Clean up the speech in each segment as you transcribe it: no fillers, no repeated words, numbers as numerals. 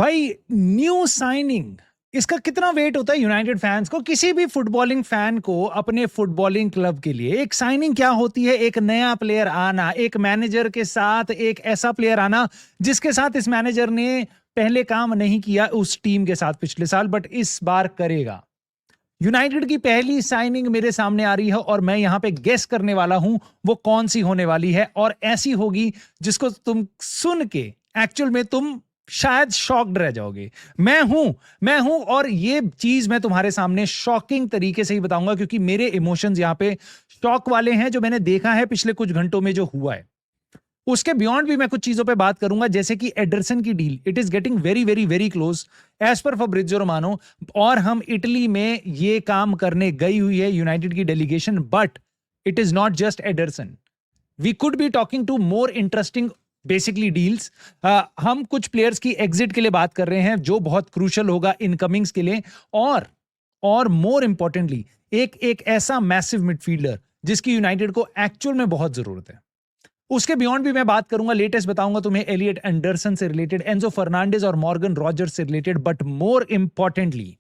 भाई new signing, इसका कितना वेट होता है यूनाइटेड फैंस को? किसी भी फुटबॉलिंग फैन को अपने फुटबॉलिंग क्लब के लिए एक साइनिंग क्या होती है? एक नया प्लेयर आना, एक मैनेजर के साथ एक ऐसा प्लेयर आना जिसके साथ इस मैनेजर ने पहले काम नहीं किया उस टीम के साथ पिछले साल, बट इस बार करेगा। यूनाइटेड की पहली साइनिंग मेरे सामने आ रही है और मैं यहां पे गेस करने वाला हूं वो कौन सी होने वाली है, और ऐसी होगी जिसको तुम सुन के एक्चुअल में तुम शायद शॉक्ड रह जाओगे। मैं हूं और ये चीज मैं तुम्हारे सामने शॉकिंग तरीके से ही बताऊंगा, क्योंकि मेरे इमोशंस यहां पे शॉक वाले हैं जो मैंने देखा है पिछले कुछ घंटों में जो हुआ है। उसके बियॉन्ड भी मैं कुछ चीजों पे बात करूंगा, जैसे कि एडरसन की deal, it is getting very very very close as per Fabrizio Romano, और हम इटली में ये काम करने गई हुई है यूनाइटेड की delegation, but it is not just Anderson. We could be talking to more interesting basically deals. हम कुछ प्लेयर्स की एग्जिट के लिए बात कर रहे हैं जो बहुत क्रूशल होगा इनकमिंग्स के लिए, और मोर इंपॉर्टेंटली एक एक ऐसा मैसिव मिडफील्डर जिसकी यूनाइटेड को एक्चुअल में बहुत जरूरत है। उसके बियॉन्ड भी मैं बात करूंगा, लेटेस्ट बताऊंगा तुम्हें एलियट एंडरसन से रिलेटेड, एंजो फर्नांडिस और मॉर्गन रॉजर्स से रिलेटेड, बट मोर इंपॉर्टेंटली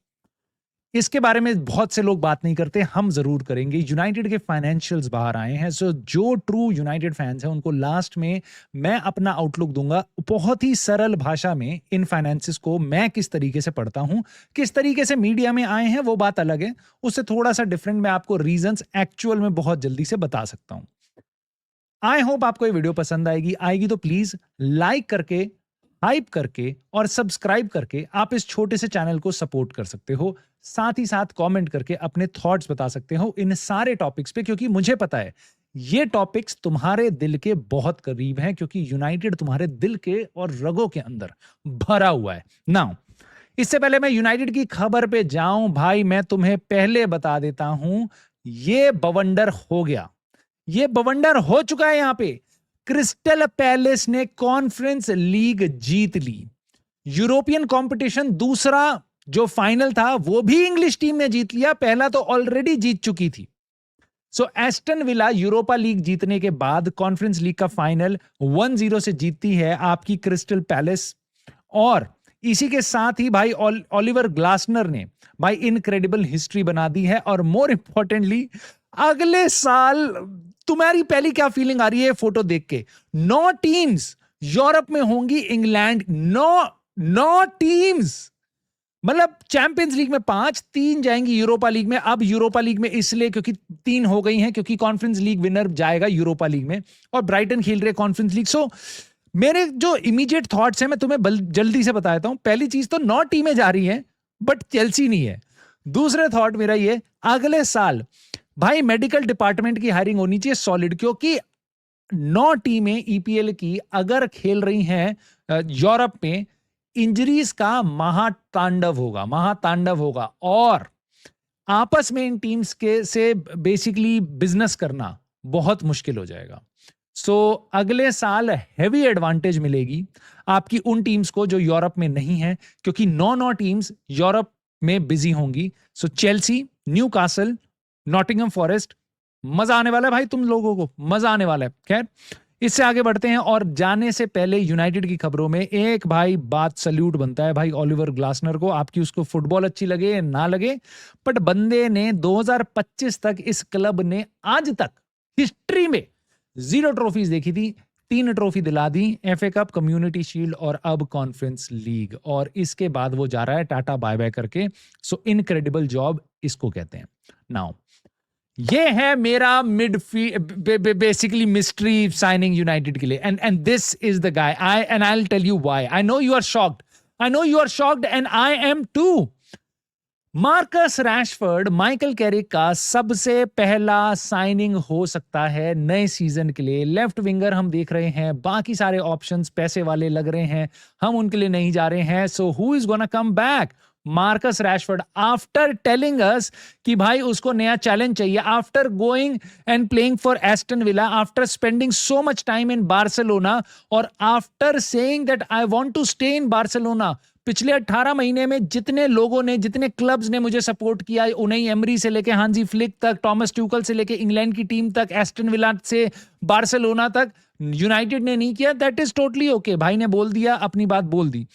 इसके बारे में बहुत से लोग बात नहीं करते, हम जरूर करेंगे। यूनाइटेड के फाइनेंशियल्स बाहर आए हैं, सो जो ट्रू यूनाइटेड फैंस हैं उनको लास्ट में मैं अपना आउटलुक दूंगा बहुत ही सरल भाषा में। इन फाइनेंसेस को मैं किस तरीके से पढ़ता हूं, किस तरीके से मीडिया में आए हैं वो बात अलग है, उससे थोड़ा सा डिफरेंट मैं आपको रीजंस एक्चुअल में बहुत जल्दी से बता सकता हूं। आई होप आपको ये वीडियो पसंद आएगी तो प्लीज लाइक करके, हाइप करके और सब्सक्राइब करके आप इस छोटे से चैनल को सपोर्ट कर सकते हो। साथ ही साथ कमेंट करके अपने थॉट्स बता सकते हो इन सारे टॉपिक्स पे, क्योंकि मुझे पता है ये टॉपिक्स तुम्हारे दिल के बहुत करीब हैं, क्योंकि यूनाइटेड तुम्हारे दिल के और रगों के अंदर भरा हुआ है। नाउ इससे पहले मैं यूनाइटेड की खबर पे जाऊं भाई, मैं तुम्हें पहले बता देता हूं ये बवंडर हो गया, ये बवंडर हो चुका है। यहां पे क्रिस्टल पैलेस ने कॉन्फ्रेंस लीग जीत ली। यूरोपियन कंपटीशन दूसरा जो फाइनल था वो भी इंग्लिश टीम ने जीत लिया, पहला तो ऑलरेडी जीत चुकी थी। सो एस्टन विला यूरोपा लीग जीतने के बाद कॉन्फ्रेंस लीग का फाइनल 1-0 से जीतती है आपकी क्रिस्टल पैलेस। और इसी के साथ ही भाई ओलिवर ग्लासनर ने भाई इनक्रेडिबल हिस्ट्री बना दी है। और मोर इंपॉर्टेंटली अगले साल तुम्हारी पहली क्या फीलिंग आ रही है फोटो देख के? 9 टीम्स यूरोप में होंगी, इंग्लैंड 9 टीम्स, मतलब चैंपियंस लीग में 5, 3 जाएंगी यूरोपा लीग में। अब यूरोपा लीग में इसलिए क्योंकि 3 हो गई हैं, क्योंकि कॉन्फ्रेंस लीग विनर जाएगा यूरोपा लीग में और ब्राइटन खेल रहे कॉन्फ्रेंस लीग। सो मेरे जो इमीडिएट थॉट्स हैं मैं तुम्हें जल्दी से बता देता हूं। पहली चीज तो 9 टीमें जा रही हैं बट चेल्सी नहीं है। दूसरे थॉट मेरा ये, अगले साल भाई मेडिकल डिपार्टमेंट की हायरिंग होनी चाहिए सॉलिड, क्योंकि 9 टीमें ईपीएल की अगर खेल रही हैं यूरोप में, इंजरीज का महातांडव होगा और आपस में इन टीम्स के से बेसिकली बिजनेस करना बहुत मुश्किल हो जाएगा। सो अगले साल हैवी एडवांटेज मिलेगी आपकी उन टीम्स को जो यूरोप में नहीं है, क्योंकि 9 टीम्स यूरोप में बिजी होंगी। So Chelsea, Newcastle, Nottingham forest, मजा आने वाला है भाई, तुम लोगों को मजा आने वाला है। खैर इससे आगे बढ़ते हैं, और जाने से पहले यूनाइटेड की खबरों में एक भाई बात सल्यूट बनता है भाई ओलिवर ग्लासनर को। आपकी उसको फुटबॉल अच्छी लगे ना लगे, बट बंदे ने 2025 तक इस क्लब ने आज तक हिस्ट्री में 0 ट्रॉफीज देखी थी, 3 ट्रॉफी दिला दी, एफए कप, कम्युनिटी शील्ड और अब कॉन्फ्रेंस लीग, और इसके बाद वो जा रहा है टाटा बाय बाय करके। सो इनक्रेडिबल जॉब इसको कहते हैं। नाउ ये है मेरा बेसिकली मिस्ट्री साइनिंग यूनाइटेड के लिए, and this is the guy. I will tell you why. I know you are shocked and I am too. Marcus Rashford Michael Carrick का सबसे पहला साइनिंग हो सकता है नए सीजन के लिए। लेफ्ट विंगर हम देख रहे हैं, बाकी सारे ऑप्शंस पैसे वाले लग रहे हैं, हम उनके लिए नहीं जा रहे हैं। So who is gonna come back? Marcus Rashford, after telling us कि भाई उसको नया चैलेंज चाहिए, after going and playing for Aston Villa, after spending so much time in Barcelona, और after saying that I want to stay in Barcelona. पिछले 18 महीने में जितने लोगों ने, जितने क्लब्स ने मुझे सपोर्ट किया, उनई एमरी से लेके हांजी फ्लिक तक, टॉमस ट्यूकल से लेके इंग्लैंड की टीम तक, एस्टन विला से बार्सिलोना तक, यूनाइटेड ने नहीं किया, दैट इज टोटली ओके, भाई ने बोल दिया, अपनी बात बोल दी,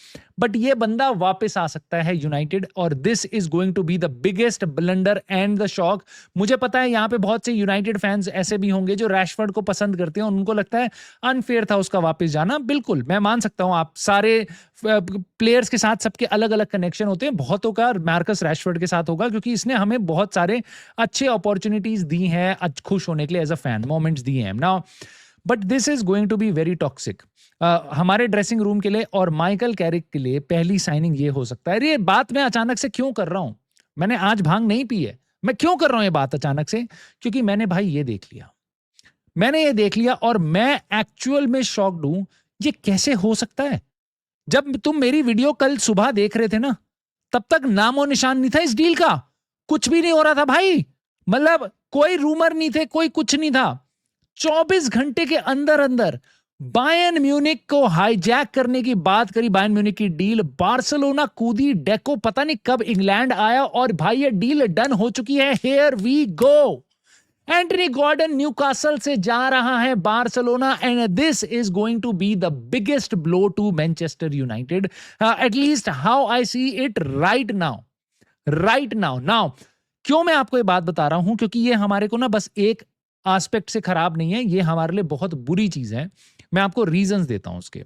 बट ये बंदा वापस आ सकता है यूनाइटेड, और this is going to be the biggest blunder and the shock. मुझे पता है यहाँ पे बहुत से यूनाइटेड फैंस ऐसे भी होंगे जो रैशफोर्ड को पसंद करते हैं, उनको लगता है अनफेयर था उसका वापस जाना। बिल्कुल मैं मान सकता हूँ, आप सारे प्लेयर्स के साथ सबके अलग अलग कनेक्शन होते हैं, बहुतों का मार्कस रैशफोर्ड के साथ होगा, क्योंकि इसने हमें बहुत सारे अच्छे अपॉर्चुनिटीज दी हैं खुश होने के लिए, एज अ फैन मोमेंट्स दी हैं now, but this is going to be very toxic हमारे ड्रेसिंग रूम के लिए और माइकल कैरिक के लिए। पहली साइनिंग ये हो सकता है। ये बात मैं अचानक से क्यों कर रहा हूं, मैंने आज भांग नहीं पी है, मैं क्यों कर रहा हूं ये बात अचानक से, क्योंकि मैंने भाई ये देख लिया, मैंने ये देख लिया और मैं एक्चुअल में शॉक्ड हूं। ये कैसे हो सकता है? जब तुम मेरी वीडियो कल सुबह देख रहे थे ना, तब तक नामो निशान नहीं था इस डील का, कुछ भी नहीं हो रहा था भाई, मतलब कोई रूमर नहीं थे, कोई कुछ नहीं था। 24 घंटे के अंदर अंदर बायर्न म्यूनिक को हाईजैक करने की बात करी, बायर्न म्यूनिक की डील, बार्सिलोना कूदी, डेको पता नहीं कब इंग्लैंड आया और भाई ये डील डन हो चुकी है। Here we go, Anthony Gordon Newcastle से जा रहा है Barcelona, and this is going to be the biggest blow to Manchester United, at least how I see it right now, right now. Now क्यों मैं आपको ये बात बता रहा हूं, क्योंकि ये हमारे को ना बस एक एस्पेक्ट से खराब नहीं है, ये हमारे लिए बहुत बुरी चीज है। मैं आपको रीजंस देता हूं उसके,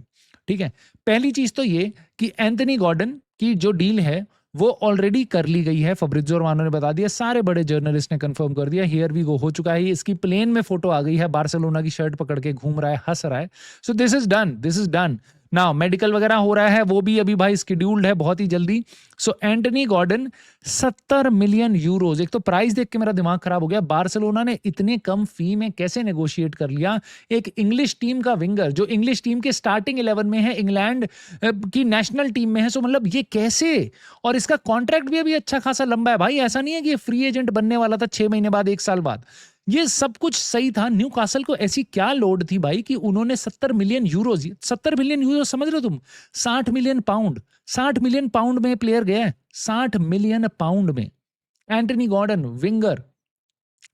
ठीक है। पहली चीज तो ये कि एंथनी गॉर्डन की जो डील है वो ऑलरेडी कर ली गई है, फब्रिज़ियो रोमानो ने बता दिया, सारे बड़े जर्नलिस्ट ने कंफर्म कर दिया, हियर वी गो, हो चुका है। इसकी प्लेन में फोटो आ गई है, बार्सिलोना की शर्ट पकड़ के घूम रहा है, हंस रहा है। So this is done, this is done. Now medical वगैरह हो रहा है, वो भी अभी भाई स्केड्यूल्ड है बहुत ही जल्दी। सो एंटनी गॉर्डन 70 मिलियन यूरोज, एक तो प्राइस देख के मेरा दिमाग खराब हो गया, बार्सिलोना ने इतने कम फी में कैसे नेगोशिएट कर लिया। एक इंग्लिश टीम का विंगर जो इंग्लिश टीम के स्टार्टिंग 11 में है, इंग्लैंड की नेशनल टीम में है, सो मतलब ये कैसे, और इसका कॉन्ट्रैक्ट भी अभी अच्छा खासा लंबा है भाई, ऐसा नहीं है कि ये फ्री एजेंट बनने वाला था 6 महीने बाद, 1 साल बाद। ये सब कुछ सही था। न्यूकासल को ऐसी क्या लोड थी भाई कि उन्होंने 70 मिलियन यूरोज, 70 मिलियन यूरो समझ रहे हो तुम, 60 मिलियन पाउंड, 60 मिलियन पाउंड में प्लेयर गया है, 60 मिलियन पाउंड में Anthony Gordon winger.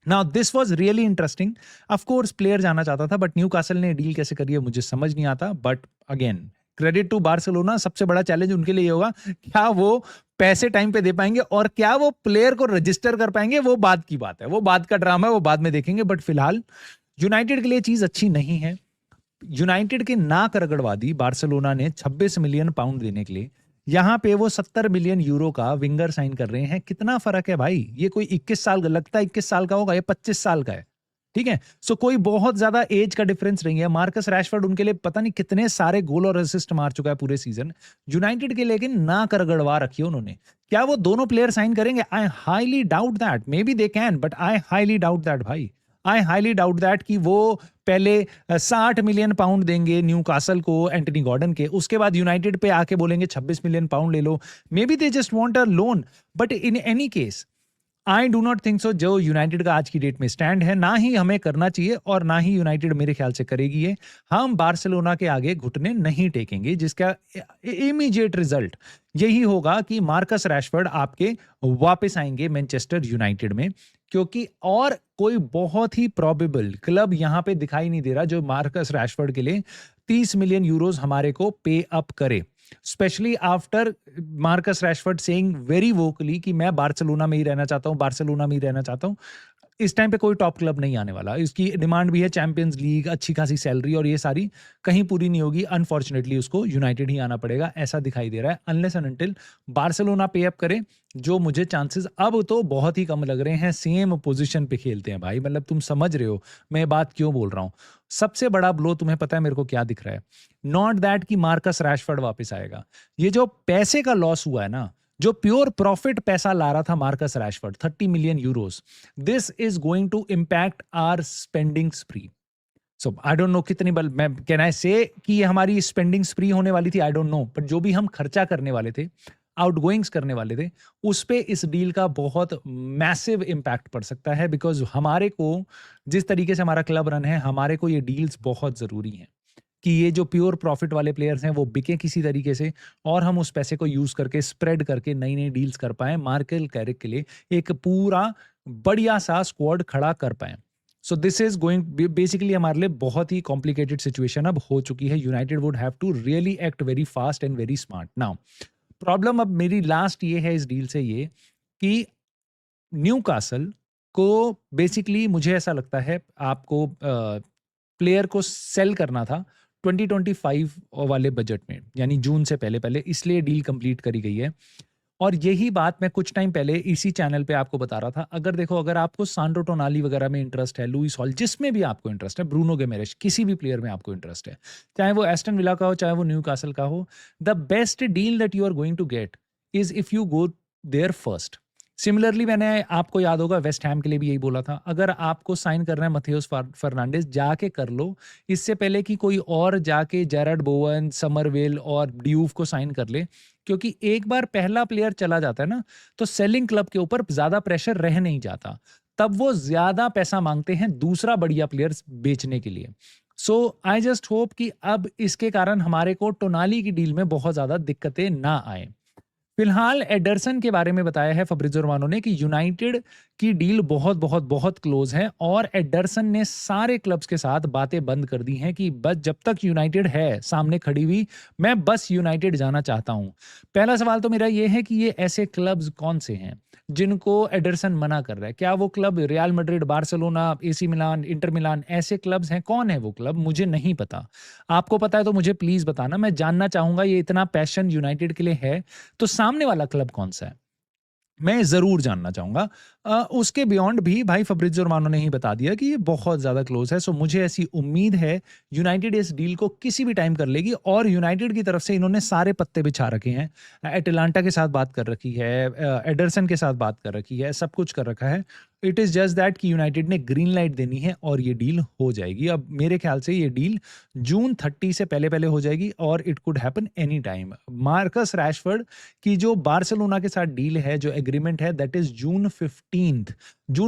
Now this was really interesting. Of course player जाना चाहता था, बट न्यूकासल ने डील कैसे करी है मुझे समझ नहीं आता, but again credit to Barcelona. सबसे बड़ा चैलेंज उनके लिए होगा, क्या वो पैसे टाइम पे दे पाएंगे और क्या वो प्लेयर को रजिस्टर कर पाएंगे, वो बात की बात है, वो बात का ड्रामा है, वो बाद में देखेंगे। बट फिलहाल यूनाइटेड के लिए चीज अच्छी नहीं है। यूनाइटेड के नाक रगड़वा दी बार्सिलोना ने 26 मिलियन पाउंड देने के लिए, यहां पे वो 70 मिलियन यूरो का विंगर साइन कर रहे हैं। कितना फर्क है भाई, ये कोई 21 साल का लगता है, 21 साल का होगा, ये 25 साल का है, ठीक है। सो कोई बहुत ज्यादा एज का डिफरेंस नहीं है। मार्कस रैशफोर्ड उनके लिए पता नहीं कितने सारे गोल और असिस्ट मार चुका है पूरे सीजन। यूनाइटेड के लेकिन नाक रगड़वा रखी है उन्होंने। क्या वो दोनों प्लेयर साइन करेंगे? I highly doubt that, may be they can, but I highly doubt that भाई, आई हाईली डाउट दैट कि वो पहले 60 मिलियन पाउंड देंगे न्यूकासल को एंटनी गॉर्डन के, उसके बाद यूनाइटेड पे आके बोलेंगे 26 मिलियन पाउंड ले लो। Maybe they just want a loan, but in any case I do not think so जो यूनाइटेड का आज की डेट में स्टैंड है, ना ही हमें करना चाहिए और ना ही यूनाइटेड मेरे ख्याल से करेगी ये। हम बार्सिलोना के आगे घुटने नहीं टेकेंगे, जिसका इमीडिएट रिजल्ट यही होगा कि मार्कस रैशफोर्ड आपके वापस आएंगे मैनचेस्टर यूनाइटेड में, क्योंकि और कोई बहुत ही प्रोबेबल क्लब यहां पे दिखाई नहीं दे रहा जो मार्कस रैशफोर्ड के लिए 30 मिलियन यूरोज हमारे को पे अप करे, specially after Marcus Rashford saying very vocally कि मैं बार्सिलोना में ही रहना चाहता हूं, बार्सिलोना में ही रहना चाहता हूं। इस टाइम पे कोई टॉप क्लब नहीं आने वाला, इसकी डिमांड भी है चैंपियंस लीग, अच्छी खासी सैलरी, और ये सारी कहीं पूरी नहीं होगी। अनफॉर्चुनेटली उसको यूनाइटेड ही आना पड़ेगा, ऐसा दिखाई दे रहा है, अनलेस एंड अनटिल बार्सिलोना पे अप करे, जो मुझे चांसेस अब तो बहुत ही कम लग रहे हैं। सेम पोजीशन पे खेलते हैं भाई, मतलब तुम समझ रहे हो मैं बात क्यों बोल रहा हूं। सबसे बड़ा ब्लो तुम्हें पता है मेरे को क्या दिख रहा है? नॉट दैट कि मार्कस रैशफोर्ड वापस आएगा, ये जो पैसे का लॉस हुआ है ना, जो प्योर प्रॉफिट पैसा ला रहा था Marcus Rashford 30 million euros, this is going to impact our spending spree. So I don't know कितनी बल मैं कैन आई से कि ये हमारी स्पेंडिंग स्प्री होने वाली थी, आई डोंट नो, बट जो भी हम खर्चा करने वाले थे, आउटगोइंग्स करने वाले थे, उस पे इस डील का बहुत मैसिव इम्पैक्ट पड़ सकता है। बिकॉज हमारे को जिस तरीके से हमारा क्लब रन है, हमारे को ये डील्स बहुत जरूरी हैं कि ये जो प्योर प्रॉफिट वाले प्लेयर्स हैं वो बिके किसी तरीके से, और हम उस पैसे को यूज करके स्प्रेड करके नई नई डील्स कर पाए, मार्केल कैरिक के लिए एक पूरा बढ़िया सा स्क्वाड खड़ा कर पाए। So this is going basically हमारे लिए बहुत ही कॉम्प्लिकेटेड सिचुएशन अब हो चुकी है. United would have to really act very fast and very smart. Now problem अब मेरी लास्ट ये है इस डील से ये कि न्यूकासल को बेसिकली मुझे ऐसा लगता है आपको प्लेयर को सेल करना था 2025 वाले बजट में, यानी जून से पहले पहले, इसलिए डील कंप्लीट करी गई है. और यही बात मैं कुछ टाइम पहले इसी चैनल पे आपको बता रहा था. अगर देखो, अगर आपको सांड्रो टोनाली वगैरह में इंटरेस्ट है, लुइस हॉल, जिसमें भी आपको इंटरेस्ट है, ब्रूनो गेमेरेश, किसी भी प्लेयर में आपको इंटरेस्ट है, चाहे वो एस्टन विला का हो, चाहे वो न्यूकासल का हो, the best deal that you are going to get is if you go there first. Similarly मैंने आपको याद होगा वेस्ट हैम के लिए भी यही बोला था, अगर आपको साइन करना है मथेउस फर्नांडिस, जाके कर लो, इससे पहले कि कोई और जाके जेरड बोवन, समरवेल और ड्यूफ को साइन कर ले. क्योंकि एक बार पहला प्लेयर चला जाता है ना, तो सेलिंग क्लब के ऊपर ज्यादा प्रेशर रह नहीं जाता, तब वो ज्यादा पैसा मांगते हैं दूसरा बढ़िया प्लेयर बेचने के लिए. सो आई जस्ट होप कि अब इसके कारण हमारे को टोनाली की डील में बहुत ज्यादा दिक्कतें ना आए. फिलहाल एडरसन के बारे में बताया है फब्रिज़ो रोमानो ने कि यूनाइटेड की डील बहुत बहुत बहुत क्लोज है, और एडरसन ने सारे क्लब्स के साथ बातें बंद कर दी हैं कि बस जब तक यूनाइटेड है सामने खड़ी हुई, मैं बस यूनाइटेड जाना चाहता हूं. पहला सवाल तो मेरा ये है कि ये ऐसे क्लब्स कौन से हैं जिनको एडरसन मना कर रहा है? क्या वो club real Madrid, Barcelona, AC Milan, Inter Milan, ऐसे क्लब्स हैं? कौन है वो क्लब? मुझे नहीं पता. आपको पता है तो मुझे प्लीज बताना, मैं जानना चाहूंगा. ये इतना पैशन यूनाइटेड के लिए है तो सामने वाला क्लब कौन सा है, मैं जरूर जानना चाहूंगा. उसके बियॉन्ड भी भाई फब्रिज़ो रोमानो ने ही बता दिया कि ये बहुत ज्यादा क्लोज है. सो मुझे ऐसी उम्मीद है यूनाइटेड इस डील को किसी भी टाइम कर लेगी, और यूनाइटेड की तरफ से इन्होंने सारे पत्ते बिछा रखे हैं. एटलांटा के साथ बात कर रखी है, एडरसन के साथ बात कर रखी है, सब कुछ कर रखा है. इट इज जस्ट दैट कि यूनाइटेड ने ग्रीन लाइट देनी है और ये डील हो जाएगी. अब मेरे ख्याल से ये डील जून 30 से पहले पहले हो जाएगी, और it could happen any time. Marcus Rashford की जो बार्सिलोना के साथ डील है, जो एग्रीमेंट है, दैट इज जून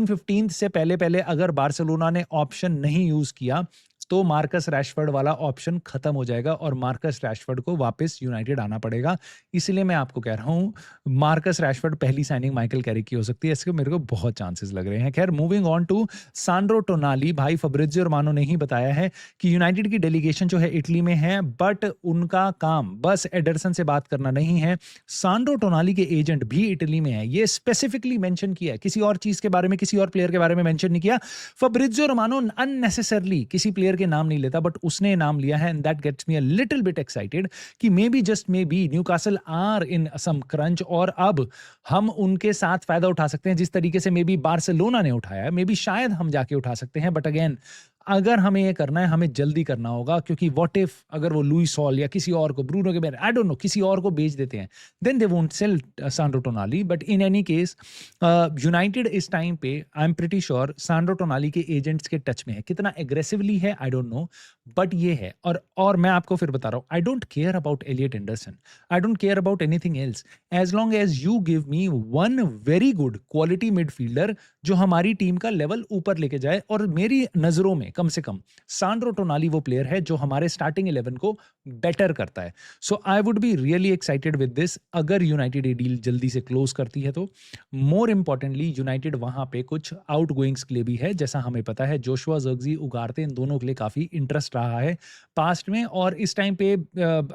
15 से पहले पहले अगर बार्सिलोना ने ऑप्शन नहीं यूज किया तो मार्कस रैशफोर्ड वाला ऑप्शन खत्म हो जाएगा और मार्कस रैशफोर्ड को वापस यूनाइटेड आना पड़ेगा. इसलिए मैं आपको कह रहा हूं मार्कस रैशफोर्ड पहली साइनिंग माइकल कैरिक की हो सकती है. इसके मेरे को बहुत चांसेस लग रहे हैं. खैर, मूविंग ऑन टू सांड्रो टोनाली, भाई फब्रिज़ो रोमानो ने ही बताया है कि यूनाइटेड की डेलीगेशन जो है इटली में है, बट उनका काम बस एडरसन से बात करना नहीं है. सांड्रो टोनाली के एजेंट भी इटली में है. ये स्पेसिफिकली मेंशन किया है, किसी और चीज के बारे में, किसी और प्लेयर के बारे में मेंशन नहीं किया. फब्रिज़ो रोमानो अननेसेसरली किसी प्लेयर के नाम नहीं लेता, बट उसने नाम लिया है, and that gets me a little bit excited कि maybe, just maybe, Newcastle are in some crunch, और अब हम उनके साथ फायदा उठा सकते हैं जिस तरीके से मे बी बार्सिलोना ने उठाया है. मे बी शायद हम जाके उठा सकते हैं, बट अगेन अगर हमें ये करना है, हमें जल्दी करना होगा, क्योंकि व्हाट इफ अगर वो लुइस हॉल या किसी और को, ब्रूनो के आई डोंट नो, किसी और को बेच देते हैं, then they won't sell Sandro Tonali. But in any case United इस टाइम पे I am pretty sure Sandro Tonali के एजेंट्स के टच में है. कितना एग्रेसिवली है आई डोंट नो, बट ये है. और मैं आपको फिर बता रहा हूं, I don't care about Elliot Anderson, I don't care about anything else, as long as you give me one very good quality midfielder जो हमारी टीम का लेवल ऊपर लेके जाए. और मेरी नजरों में कम से कम सांड्रो टोनाली वो प्लेयर है जो हमारे स्टार्टिंग 11 को बेटर करता है. So I would be really excited with this अगर यूनाइटेड ये डील जल्दी से क्लोज करती है तो. मोर इंपॉर्टेंटली यूनाइटेड वहां पे कुछ आउट गोइंग्स के लिए भी है, जैसा हमें पता है जोशुआ ज़र्क्ज़ी, उगार्ते, इन दोनों के लिए काफी इंटरेस्ट रहा है पास्ट में, और इस टाइम पे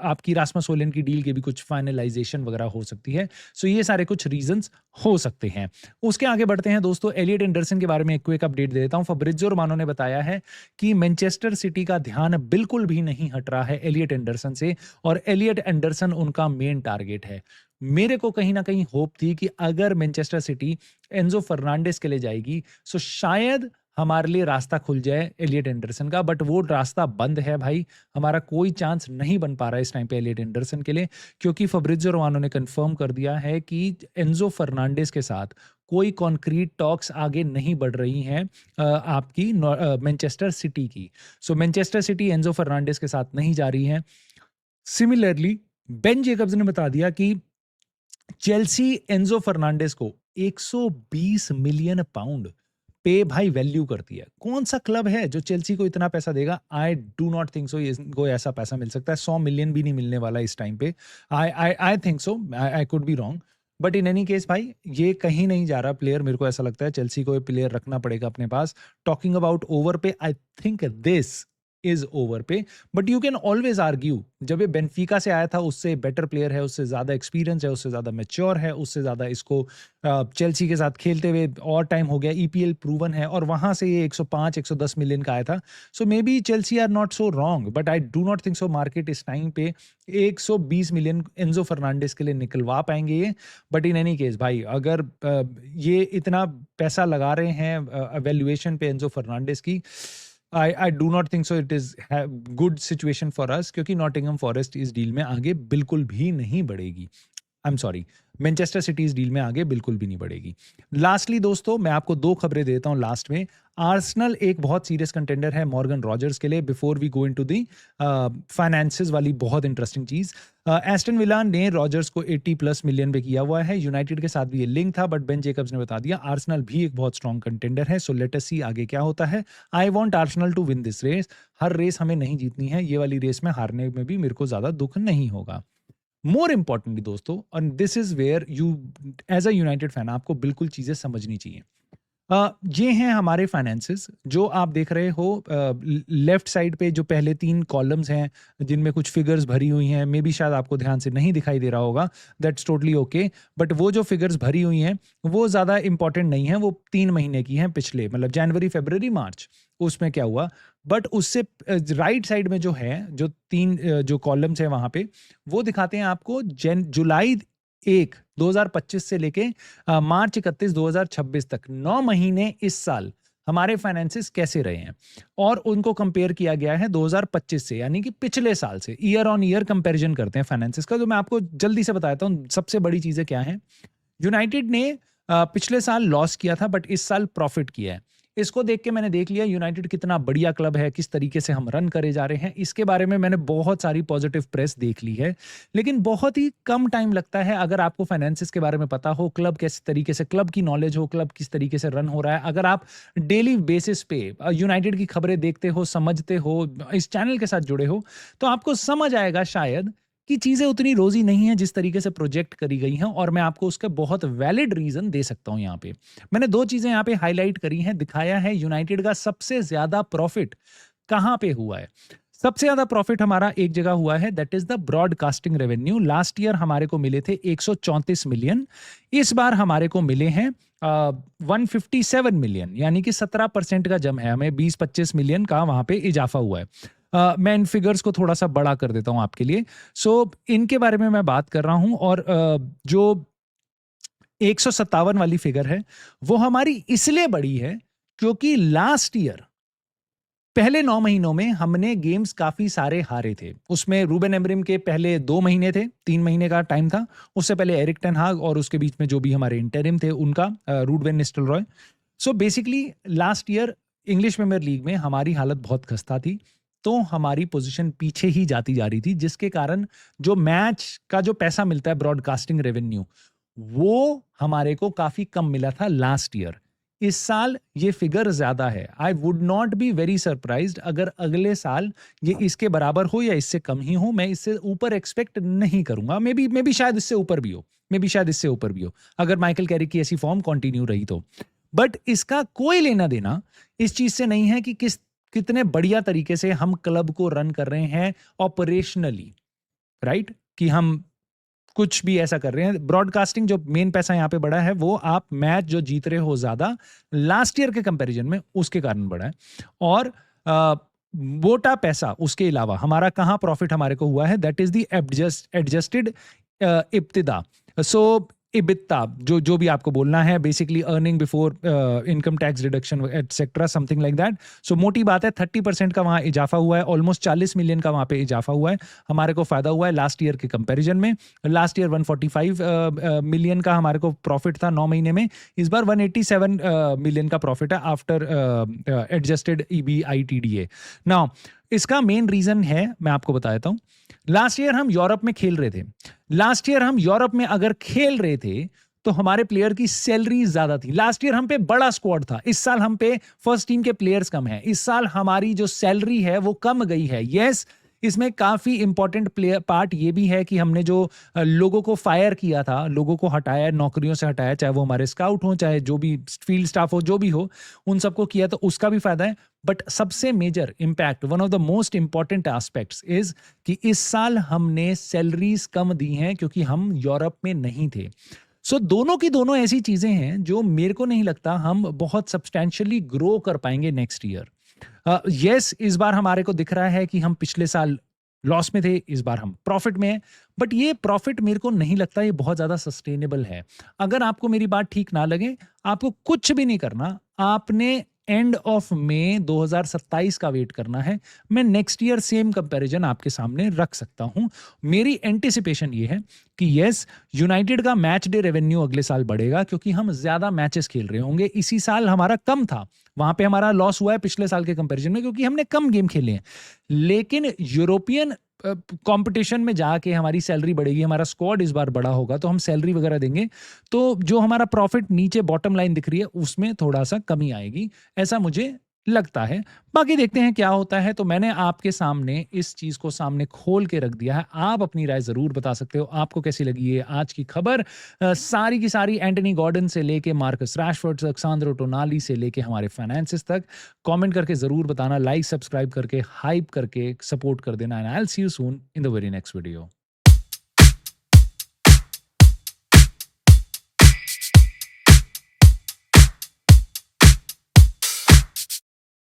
आपकी रास्मस होयलैंड की डील के भी कुछ फाइनलाइजेशन वगैरह हो सकती है. सो ये सारे कुछ रीजंस हो सकते हैं. उसके आगे बढ़ते हैं दोस्तों, एलियट एंडरसन के बारे में एक क्विक अपडेट दे देता हूं. फब्रिज़ो रोमानो ने बताया है कि मैनचेस्टर सिटी का ध्यान बिल्कुल भी नहीं हट रहा है एलियट एंडरसन से, और एलियट एंडरसन उनका मेन टारगेट है. मेरे को कहीं ना कहीं होप थी कि अगर मैनचेस्टर सिटी एंजो फर्नांडिस के लिए जाएगी तो शायद हमारे लिए रास्ता खुल जाए एलियट एंडरसन का, बट वो रास्ता बंद है भाई. हमारा कोई चांस नहीं बन पा रहा है इस टाइम पे एलियट एंडरसन के लिए, क्योंकि फब्रिज़ो रोमानो ने कंफर्म कर दिया है कि एंजो फर्नांडिस के साथ कोई कॉन्क्रीट टॉक्स आगे नहीं बढ़ रही हैं आपकी मैनचेस्टर सिटी की. सो मैनचेस्टर सिटी एंजो फर्नांडिस के साथ नहीं जा रही है. सिमिलरली बेन जेकब्स ने बता दिया कि चेल्सी एंजो फर्नांडिस को 120 मिलियन पाउंड पे भाई वैल्यू करती है. कौन सा क्लब है जो चेल्सी को इतना पैसा देगा? आई डू नॉट थिंक सो इनको ऐसा पैसा मिल सकता है. 100 मिलियन भी नहीं मिलने वाला इस टाइम पे. I think so, I could be wrong, but in any case भाई, ये कहीं नहीं जा रहा प्लेयर, मेरे को ऐसा लगता है चेल्सी को ये प्लेयर रखना पड़ेगा अपने पास। Talking about overpay, I think this is overpay, but you can always argue, जब ये बेंफिका से आया था उससे बेटर प्लेयर है, उससे ज्यादा एक्सपीरियंस है, उससे ज्यादा मैच्योर है, उससे ज्यादा इसको चेल्सी के साथ खेलते हुए और टाइम हो गया, ईपीएल प्रूवन है, और वहां से ये 105 110 मिलियन का आया था। So maybe Chelsea are not so wrong, but I do not think so market इस टाइम पे 120 मिलियन एंजो फर्नांडिस के लिए निकलवा पाएंगे ये। बट इन एनी केस भाई, अगर ये इतना पैसा लगा रहे हैं वैल्यूएशन पे एंजो फर्नांडिस की, I do not think so it is good situation for us, क्योंकि नॉटिंघम फॉरेस्ट इस डील में आगे बिल्कुल भी नहीं बढ़ेगी। I am sorry, Manchester city इस डील में आगे बिल्कुल भी नहीं बढ़ेगी। लास्टली दोस्तों, मैं आपको 2 खबरें देता हूं लास्ट में। आर्सेनल एक बहुत सीरियस कंटेंडर है मॉर्गन रॉजर्स के लिए। Before we go into the finances वाली बहुत इंटरेस्टिंग चीज, एस्टन विला ने रॉजर्स को 80+ मिलियन पे किया हुआ है। यूनाइटेड के साथ भी ये लिंक था, बट बेन जेकब्स ने बता दिया आर्सेनल भी एक बहुत स्ट्रॉन्ग कंटेंडर है। सो लेट अस सी आगे क्या होता है। I want Arsenal to win this race. हर रेस हमें नहीं जीतनी है, ये वाली रेस में हारने में भी मेरे को ज्यादा दुख नहीं होगा। मोर इंपॉर्टेंटली दोस्तों, और this is where you as a United fan आपको बिल्कुल चीजें समझनी चाहिए। ये हैं हमारे फाइनेंसेस जो आप देख रहे हो। लेफ्ट साइड पे जो पहले 3 कॉलम्स हैं जिनमें कुछ फिगर्स भरी हुई हैं, मे बी शायद आपको ध्यान से नहीं दिखाई दे रहा होगा, दैट्स टोटली ओके। बट वो जो फिगर्स भरी हुई हैं वो ज़्यादा इंपॉर्टेंट नहीं है, वो 3 महीने की हैं पिछले, मतलब जनवरी फरवरी मार्च, उसमें क्या हुआ। बट उससे राइट साइड में जो है, जो 3 जो कॉलम्स हैं वहाँ पे, वो दिखाते हैं आपको जुलाई 1 2025 से लेके मार्च 31 2026 तक 9 महीने इस साल हमारे फाइनेंसेस कैसे रहे हैं, और उनको कंपेयर किया गया है 2025 से, यानी कि पिछले साल से। ईयर ऑन ईयर कंपैरिजन करते हैं फाइनेंसेस का। तो मैं आपको जल्दी से बताता हूं सबसे बड़ी चीजें क्या हैं। यूनाइटेड ने पिछले साल लॉस किया था, बट इस साल प्रॉफिट किया है। इसको देख के मैंने देख लिया यूनाइटेड कितना बढ़िया क्लब है, किस तरीके से हम रन करे जा रहे हैं। इसके बारे में मैंने बहुत सारी पॉजिटिव प्रेस देख ली है, लेकिन बहुत ही कम टाइम लगता है अगर आपको फाइनेंसेस के बारे में पता हो, क्लब किस तरीके से, क्लब की नॉलेज हो, क्लब किस तरीके से रन हो रहा है। अगर आप डेली बेसिस पे यूनाइटेड की खबरें देखते हो, समझते हो, इस चैनल के साथ जुड़े हो, तो आपको समझ आएगा शायद कि चीजें उतनी रोजी नहीं है जिस तरीके से प्रोजेक्ट करी गई हैं। और मैं आपको उसका बहुत वैलिड रीजन दे सकता हूं। यहाँ पे मैंने 2 चीजें यहाँ पे हाईलाइट करी हैं, दिखाया है यूनाइटेड का सबसे ज्यादा प्रॉफिट कहां पे हुआ है। सबसे ज्यादा प्रॉफिट हमारा एक जगह हुआ है, that is the broadcasting revenue. Last year हमारे को मिले थे 134 मिलियन, इस बार हमारे को मिले हैं 157 मिलियन, यानी कि 17% का जम है। हमें 20-25 मिलियन का वहां पे इजाफा हुआ है। मैं इन फिगर्स को थोड़ा सा बड़ा कर देता हूं आपके लिए। सो इनके बारे में मैं बात कर रहा हूं। और जो 157 वाली फिगर है वो हमारी इसलिए बड़ी है क्योंकि लास्ट ईयर पहले 9 महीनों में हमने गेम्स काफी सारे हारे थे। उसमें रूबेन एमरिम के पहले 2 महीने थे, 3 महीने का टाइम था। उससे पहले एरिक टेन हाग, और उसके बीच में जो भी हमारे इंटरिम थे उनका, Ruud van Nistelrooy. So basically last year English Premier League में हमारी हालत बहुत खस्ता थी, तो हमारी पोजीशन पीछे ही जाती जा रही थी, जिसके कारण जो मैच का जो पैसा मिलता है, ब्रॉडकास्टिंग रेवेन्यू, वो हमारे को काफी कम मिला था लास्ट ईयर। इस साल ये फिगर ज्यादा है। I would not be very surprised अगर अगले साल ये इसके बराबर हो या इससे कम ही हो। मैं इससे ऊपर एक्सपेक्ट नहीं करूंगा। मे बी शायद इससे ऊपर भी हो, मे बी शायद इससे ऊपर भी हो, अगर माइकल कैरिक की ऐसी फॉर्म कंटिन्यू रही तो। बट इसका कोई लेना देना इस चीज से नहीं है कि कितने बढ़िया तरीके से हम क्लब को रन कर रहे हैं ऑपरेशनली, राइट, कि हम कुछ भी ऐसा कर रहे हैं। ब्रॉडकास्टिंग जो मेन पैसा यहाँ पे बढ़ा है, वो आप मैच जो जीत रहे हो ज्यादा लास्ट ईयर के कंपैरिजन में, उसके कारण बढ़ा है। और मोटा पैसा उसके अलावा हमारा कहाँ प्रॉफिट हमारे को हुआ है, that is the adjusted EBITDA. So EBITDA, जो भी आपको बोलना है, basically earning before income tax deduction etcetera, something like that. So मोटी बात है 30% का वहाँ इजाफा हुआ है, ऑलमोस्ट 40 मिलियन का वहाँ पे इजाफा हुआ है। हमारे को फायदा हुआ है लास्ट ईयर के कंपैरिजन में। लास्ट ईयर 145 मिलियन का हमारे को प्रॉफिट था 9 महीने में, इस बार 187 मिलियन का प्रॉफिट है आफ्टर एडजस्टेड EBITDA। नाउ इसका मेन रीजन है, मैं आपको बता देता हूं। लास्ट ईयर हम यूरोप में खेल रहे थे। लास्ट ईयर हम यूरोप में अगर खेल रहे थे तो हमारे प्लेयर की सैलरी ज्यादा थी। लास्ट ईयर हम पे बड़ा स्क्वाड था, इस साल हम पे फर्स्ट टीम के प्लेयर्स कम है। इस साल हमारी जो सैलरी है वो कम गई है। यस, इसमें काफ़ी इंपॉर्टेंट प्लेयर पार्ट ये भी है कि हमने जो लोगों को फायर किया था, लोगों को हटाया, नौकरियों से हटाया, चाहे वो हमारे स्काउट हों, चाहे जो भी फील्ड स्टाफ हो, जो भी हो, उन सबको किया, तो उसका भी फ़ायदा है। बट सबसे major impact, one of the most important aspects is कि इस साल हमने सैलरीज़ कम दी हैं क्योंकि हम यूरोप में नहीं थे। सो दोनों की दोनों ऐसी चीज़ें हैं जो मेरे को नहीं लगता हम बहुत सब्सटैंशियली ग्रो कर पाएँगे नेक्स्ट ईयर। यस, इस बार हमारे को दिख रहा है कि हम पिछले साल लॉस में थे, इस बार हम प्रॉफिट में हैं, बट ये प्रॉफिट मेरे को नहीं लगता ये बहुत ज़्यादा सस्टेनेबल है। अगर आपको मेरी बात ठीक ना लगे, आपको कुछ भी नहीं करना, आपने एंड ऑफ मई 2027 का वेट करना है। मैं नेक्स्ट ईयर सेम कंपैरिजन आपके सामने रख सकता हूँ। मेरी एंटिसिपेशन ये है कि यस, यूनाइटेड का मैच डे रेवेन्यू अगले साल बढ़ेगा क्योंकि हम ज़्यादा मैचेस खेल रहे होंगे। इसी साल हमारा कम था, वहाँ पे हमारा लॉस हुआ है पिछले साल के कंपैरिजन में क्योंकि हमने कम गेम खेले हैं। लेकिन यूरोपियन कंपटीशन में जाके हमारी सैलरी बढ़ेगी, हमारा स्क्वाड इस बार बड़ा होगा, तो हम सैलरी वगैरह देंगे, तो जो हमारा प्रॉफिट नीचे बॉटम लाइन दिख रही है उसमें थोड़ा-सा कमी आएगी, ऐसा मुझे लगता है। बाकी देखते हैं क्या होता है। तो मैंने आपके सामने इस चीज़ को सामने खोल के रख दिया है। आप अपनी राय ज़रूर बता सकते हो, आपको कैसी लगी ये आज की खबर? सारी की सारी एंटनी गॉर्डन से लेके मार्कस रैशफोर्ड तक, सान्द्रो टोनाली से लेके हमारे फाइनेंसिस तक, कमेंट करके ज़रूर बताना, लाइक, सब्सक्राइब करके, हाइप करके सपोर्ट कर देना, and I will see you soon in the very next video.